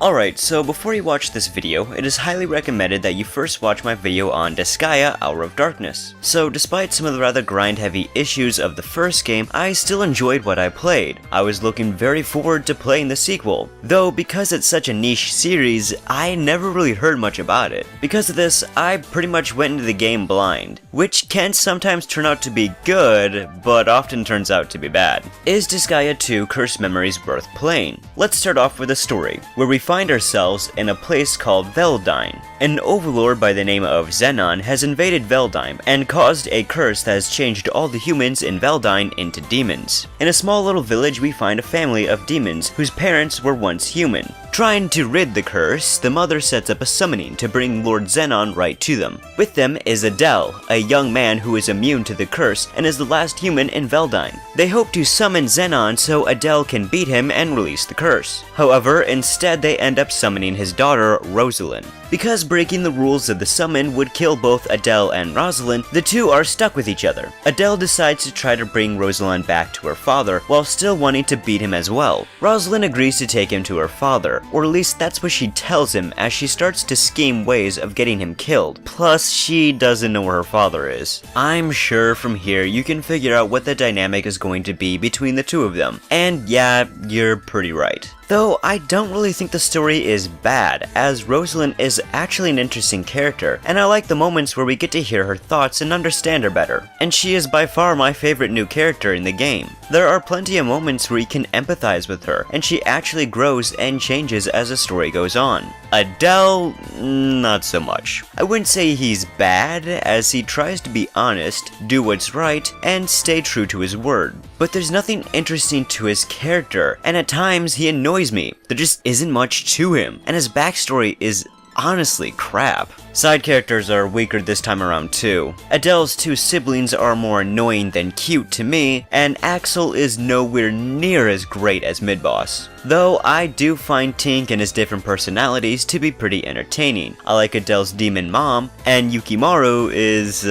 Alright, so before you watch this video, it is highly recommended that you first watch my video on Disgaea, Hour of Darkness. So despite some of the rather grind-heavy issues of the first game, I still enjoyed what I played. I was looking very forward to playing the sequel, though because it's such a niche series, I never really heard much about it. Because of this, I pretty much went into the game blind, which can sometimes turn out to be good, but often turns out to be bad. Is Disgaea 2 Cursed Memories worth playing? Let's start off with a story, where we find ourselves in a place called Veldime. An overlord by the name of Xenon has invaded Veldime and caused a curse that has changed all the humans in Veldime into demons. In a small little village we find a family of demons whose parents were once human. Trying to rid the curse, the mother sets up a summoning to bring Lord Xenon right to them. With them is Adele, a young man who is immune to the curse and is the last human in Veldime. They hope to summon Xenon so Adele can beat him and release the curse. However, instead they end up summoning his daughter, Rosalind. Because breaking the rules of the summon would kill both Adele and Rosalind, the two are stuck with each other. Adele decides to try to bring Rosalind back to her father, while still wanting to beat him as well. Rosalind agrees to take him to her father, or at least that's what she tells him as she starts to scheme ways of getting him killed. Plus, she doesn't know where her father is. I'm sure from here you can figure out what the dynamic is going to be between the two of them. And yeah, you're pretty right. Though I don't really think the story is bad, as Rosalind is actually an interesting character, and I like the moments where we get to hear her thoughts and understand her better. And she is by far my favorite new character in the game. There are plenty of moments where you can empathize with her, and she actually grows and changes as the story goes on. Adele, not so much. I wouldn't say he's bad, as he tries to be honest, do what's right, and stay true to his word. But there's nothing interesting to his character, and at times he annoys me. There just isn't much to him, and his backstory is honestly crap. Side characters are weaker this time around too. Adele's two siblings are more annoying than cute to me, and Axel is nowhere near as great as Midboss. Though I do find Tink and his different personalities to be pretty entertaining. I like Adele's demon mom, and Yukimaru is,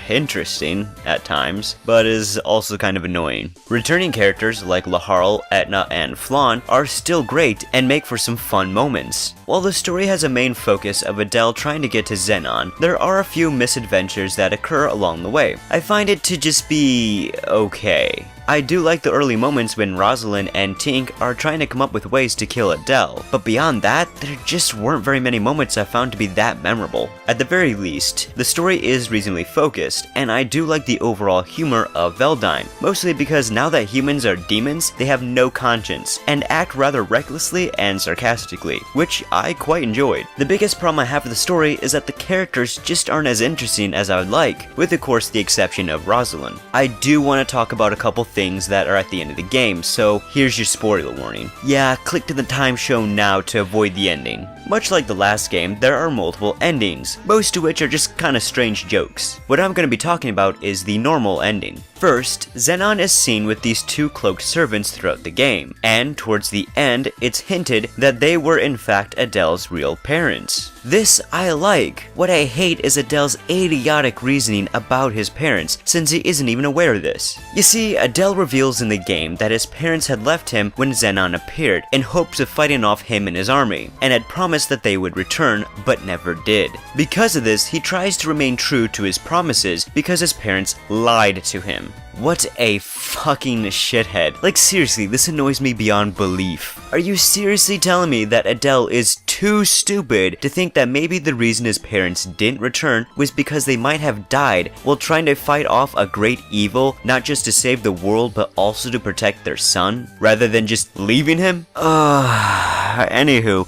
interesting at times, but is also kind of annoying. Returning characters like Laharl, Etna, and Flan are still great and make for some fun moments. While the story has a main focus of Adele trying to get to Xenon, there are a few misadventures that occur along the way. I find it to just be okay. I do like the early moments when Rosalind and Tink are trying to come up with ways to kill Adele, but beyond that, there just weren't very many moments I found to be that memorable. At the very least, the story is reasonably focused, and I do like the overall humor of Veldime, mostly because now that humans are demons, they have no conscience, and act rather recklessly and sarcastically, which I quite enjoyed. The biggest problem I have with the story is that the characters just aren't as interesting as I would like, with of course the exception of Rosalind. I do want to talk about a couple things that are at the end of the game, so here's your spoiler warning. Yeah, click to the time shown now to avoid the ending. Much like the last game, there are multiple endings, most of which are just kinda strange jokes. What I'm gonna be talking about is the normal ending. First, Xenon is seen with these two cloaked servants throughout the game, and towards the end, it's hinted that they were in fact Adele's real parents. This I like. What I hate is Adele's idiotic reasoning about his parents, since he isn't even aware of this. You see, Adele reveals in the game that his parents had left him when Xenon appeared, in hopes of fighting off him and his army, and had promised that they would return, but never did. Because of this, he tries to remain true to his promises because his parents lied to him. What a fucking shithead. Like seriously, this annoys me beyond belief. Are you seriously telling me that Adele is too stupid to think that maybe the reason his parents didn't return was because they might have died while trying to fight off a great evil, not just to save the world but also to protect their son, rather than just leaving him? Anywho,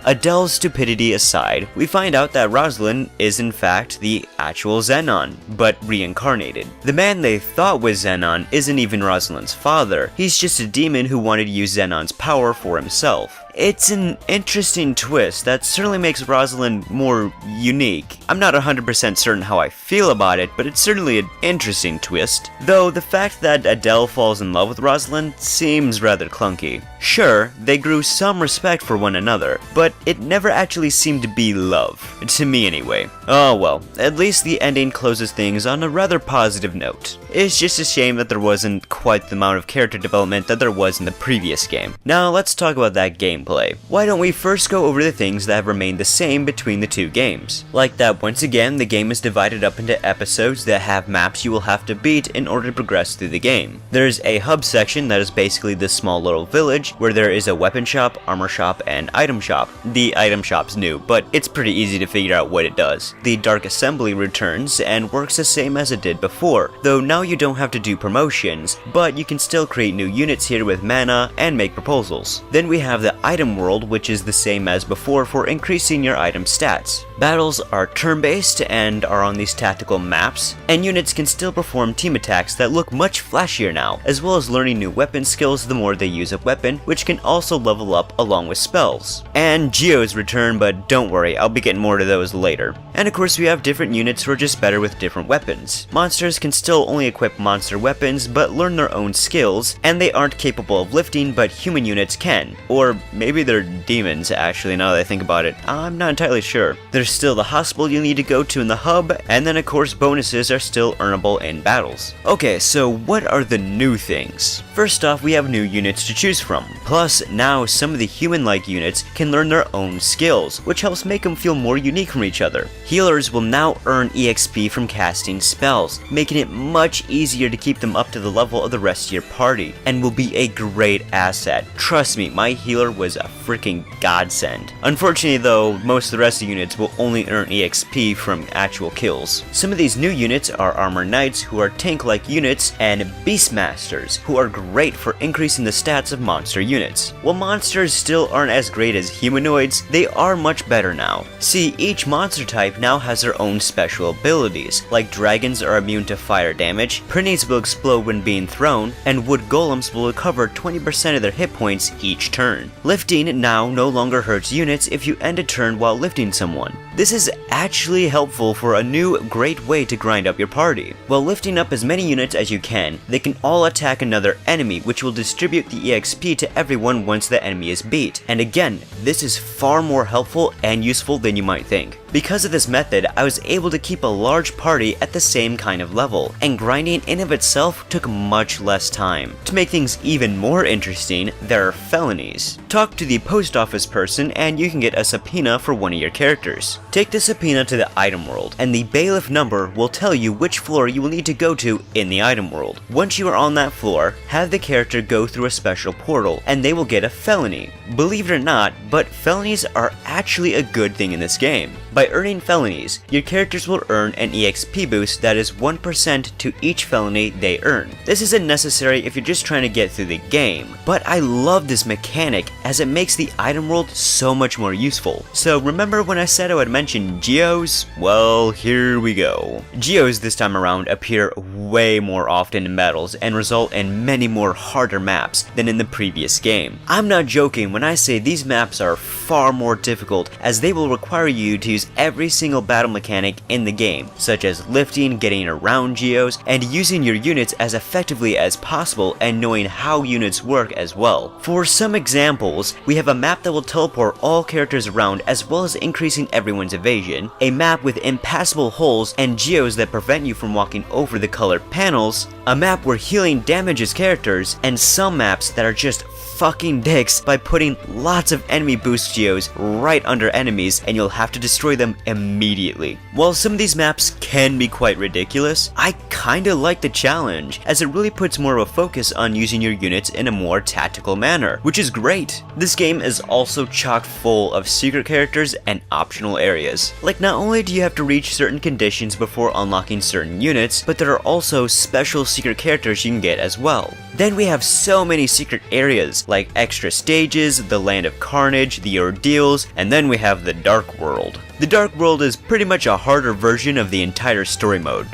Adele's stupidity aside, we find out that Rosalind is in fact the actual Xenon, but reincarnated. The man they thought was Xenon isn't even Rosalind's father, he's just a demon who wanted to use Xenon's power for himself. It's an interesting twist that certainly makes Rosalind more unique. I'm not 100% certain how I feel about it, but it's certainly an interesting twist. Though the fact that Adele falls in love with Rosalind seems rather clunky. Sure, they grew some respect for one another, but it never actually seemed to be love. To me anyway. Oh well, at least the ending closes things on a rather positive note. It's just a shame that there wasn't quite the amount of character development that there was in the previous game. Now let's talk about that gameplay. gameplay. Why don't we first go over the things that have remained the same between the two games? Like that once again, the game is divided up into episodes that have maps you will have to beat in order to progress through the game. There's a hub section that is basically this small little village where there is a weapon shop, armor shop, and item shop. The item shop's new, but it's pretty easy to figure out what it does. The Dark Assembly returns and works the same as it did before, though now you don't have to do promotions, but you can still create new units here with mana and make proposals. Then we have the item world, which is the same as before for increasing your item stats. Battles are turn-based and are on these tactical maps, and units can still perform team attacks that look much flashier now, as well as learning new weapon skills the more they use a weapon, which can also level up along with spells. And Geos return, but don't worry, I'll be getting more to those later. And of course we have different units who are just better with different weapons. Monsters can still only equip monster weapons, but learn their own skills, and they aren't capable of lifting, but human units can. Or maybe they're demons, actually, now that I think about it. I'm not entirely sure. There's still the hospital you need to go to in the hub, and then of course bonuses are still earnable in battles. Okay, so what are the new things? First off, we have new units to choose from. Plus, now some of the human-like units can learn their own skills, which helps make them feel more unique from each other. Healers will now earn EXP from casting spells, making it much easier to keep them up to the level of the rest of your party, and will be a great asset. Trust me, my healer was a freaking godsend. Unfortunately though, most of the rest of the units will only earn EXP from actual kills. Some of these new units are Armor Knights, who are tank-like units, and Beastmasters, who are great for increasing the stats of monster units. While monsters still aren't as great as humanoids, they are much better now. See, each monster type now has their own special abilities, like dragons are immune to fire damage, Prinnies will explode when being thrown, and wood golems will recover 20% of their hit points each turn. Lifting now no longer hurts units if you end a turn while lifting someone. This is actually helpful for a new great way to grind up your party. While lifting up as many units as you can, they can all attack another enemy, which will distribute the EXP to everyone once the enemy is beat. And again, this is far more helpful and useful than you might think. Because of this method, I was able to keep a large party at the same kind of level, and grinding in of itself took much less time. To make things even more interesting, there are felonies. Talk to the post office person and you can get a subpoena for one of your characters. Take the subpoena to the item world, and the bailiff number will tell you which floor you will need to go to in the item world. Once you are on that floor, have the character go through a special portal, and they will get a felony. Believe it or not, but felonies are actually a good thing in this game. By earning felonies, your characters will earn an EXP boost that is 1% to each felony they earn. This isn't necessary if you're just trying to get through the game, but I love this mechanic as it makes the item world so much more useful. So remember when I said I would mention Geos? Well, here we go. Geos this time around appear way more often in battles and result in many more harder maps than in the previous game. I'm not joking when I say these maps are far more difficult, as they will require you to use every single battle mechanic in the game, such as lifting, getting around geos, and using your units as effectively as possible and knowing how units work as well. For some examples, we have a map that will teleport all characters around as well as increasing everyone's evasion, a map with impassable holes and geos that prevent you from walking over the colored panels, a map where healing damages characters, and some maps that are just fucking dicks by putting lots of enemy boost geos right under enemies and you'll have to destroy them immediately. While some of these maps can be quite ridiculous, I kinda like the challenge, as it really puts more of a focus on using your units in a more tactical manner, which is great. This game is also chock full of secret characters and optional areas. Like, not only do you have to reach certain conditions before unlocking certain units, but there are also special secret characters you can get as well. Then we have so many secret areas, like extra stages, the Land of Carnage, the Ordeals, and then we have the Dark World. The Dark World is pretty much a harder version of the entire story mode,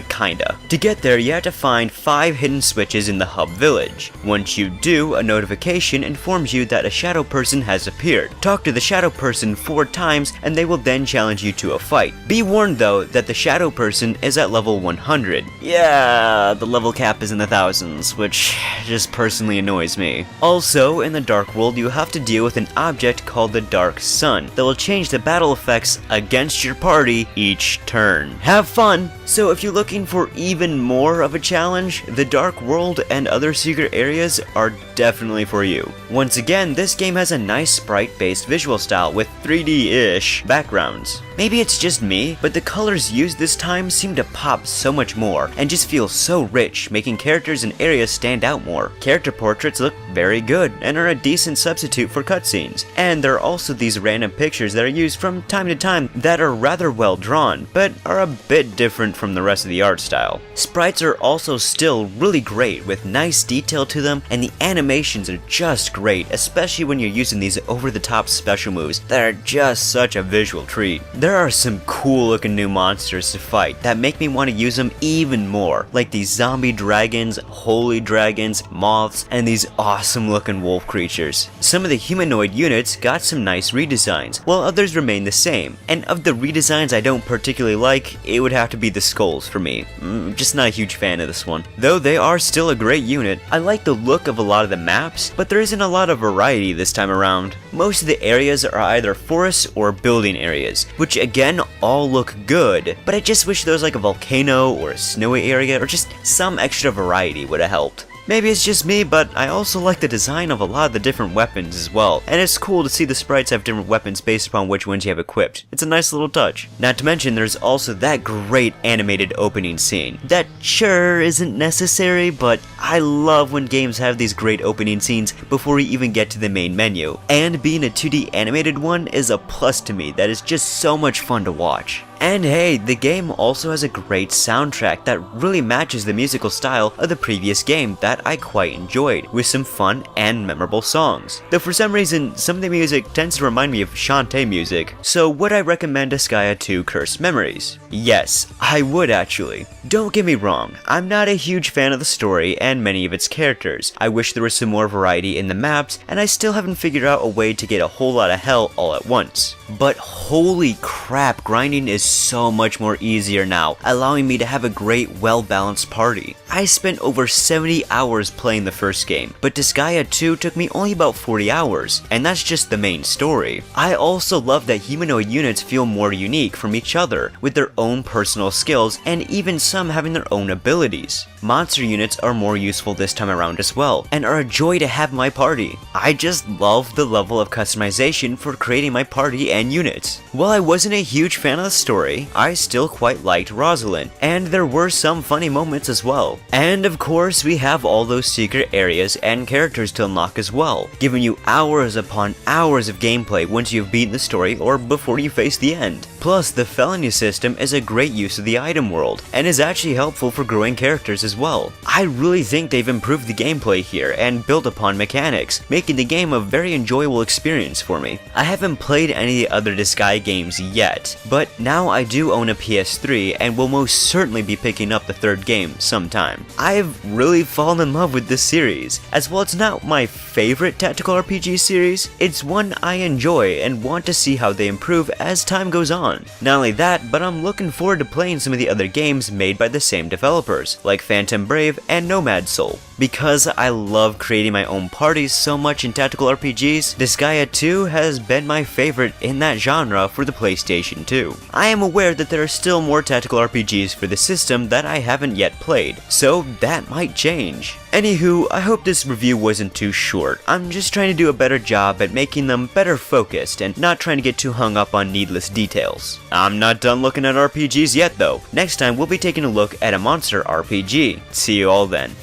kinda. To get there, you have to find 5 hidden switches in the hub village. Once you do, a notification informs you that a shadow person has appeared. Talk to the shadow person 4 times and they will then challenge you to a fight. Be warned though that the shadow person is at level 100. Yeah, the level cap is in the thousands, which just personally annoys me. Also, in the Dark World, you have to deal with an object called the Dark Sun that will change the battle effect effects against your party each turn. Have fun! So if you're looking for even more of a challenge, the Dark World and other secret areas are definitely for you. Once again, this game has a nice sprite-based visual style with 3D-ish backgrounds. Maybe it's just me, but the colors used this time seem to pop so much more and just feel so rich, making characters and areas stand out more. Character portraits look very good and are a decent substitute for cutscenes. And there are also these random pictures that are used from time to time that are rather well drawn, but are a bit different from the rest of the art style. Sprites are also still really great with nice detail to them, and the animations are just great, especially when you're using these over-the-top special moves that are just such a visual treat. There are some cool looking new monsters to fight that make me want to use them even more, like these zombie dragons, holy dragons, moths, and these awesome looking wolf creatures. Some of the humanoid units got some nice redesigns, while others remain the same, and of the redesigns I don't particularly like, it would have to be the skulls for me. Just not a huge fan of this one. Though they are still a great unit, I like the look of a lot of the maps, but there isn't a lot of variety this time around. Most of the areas are either forests or building areas, which again all look good, but I just wish there was like a volcano or a snowy area or just some extra variety would have helped. Maybe it's just me, but I also like the design of a lot of the different weapons as well, and it's cool to see the sprites have different weapons based upon which ones you have equipped. It's a nice little touch. Not to mention there's also that great animated opening scene. That sure isn't necessary, but I love when games have these great opening scenes before we even get to the main menu. And being a 2D animated one is a plus to me that is just so much fun to watch. And hey, the game also has a great soundtrack that really matches the musical style of the previous game that I quite enjoyed, with some fun and memorable songs. Though for some reason, some of the music tends to remind me of Shantae music. So would I recommend Disgaea 2 Cursed Memories? Yes, I would actually. Don't get me wrong, I'm not a huge fan of the story and many of its characters. I wish there was some more variety in the maps, and I still haven't figured out a way to get a whole lot of hell all at once. But holy crap, grinding is so much more easier now, allowing me to have a great, well-balanced party. I spent over 70 hours playing the first game, but Disgaea 2 took me only about 40 hours, and that's just the main story. I also love that humanoid units feel more unique from each other, with their own personal skills, and even some having their own abilities. Monster units are more useful this time around as well, and are a joy to have in my party. I just love the level of customization for creating my party and units. While I wasn't a huge fan of the story, I still quite liked Rosalind, and there were some funny moments as well. And of course, we have all those secret areas and characters to unlock as well, giving you hours upon hours of gameplay once you've beaten the story or before you face the end. Plus, the Felonies system is a great use of the item world, and is actually helpful for growing characters as well. I really think they've improved the gameplay here and built upon mechanics, making the game a very enjoyable experience for me. I haven't played any of the other Disgaea games yet, but now I do own a PS3 and will most certainly be picking up the third game sometime. I've really fallen in love with this series. As well, it's not my favorite tactical RPG series, it's one I enjoy and want to see how they improve as time goes on. Not only that, but I'm looking forward to playing some of the other games made by the same developers, like Phantom Brave and Nomad Soul. Because I love creating my own parties so much in tactical RPGs, Disgaea 2 has been my favorite in that genre for the PlayStation 2. I am aware that there are still more tactical RPGs for the system that I haven't yet played, so that might change. Anywho, I hope this review wasn't too short. I'm just trying to do a better job at making them better focused and not trying to get too hung up on needless details. I'm not done looking at RPGs yet though. Next time we'll be taking a look at a monster RPG. See you all then.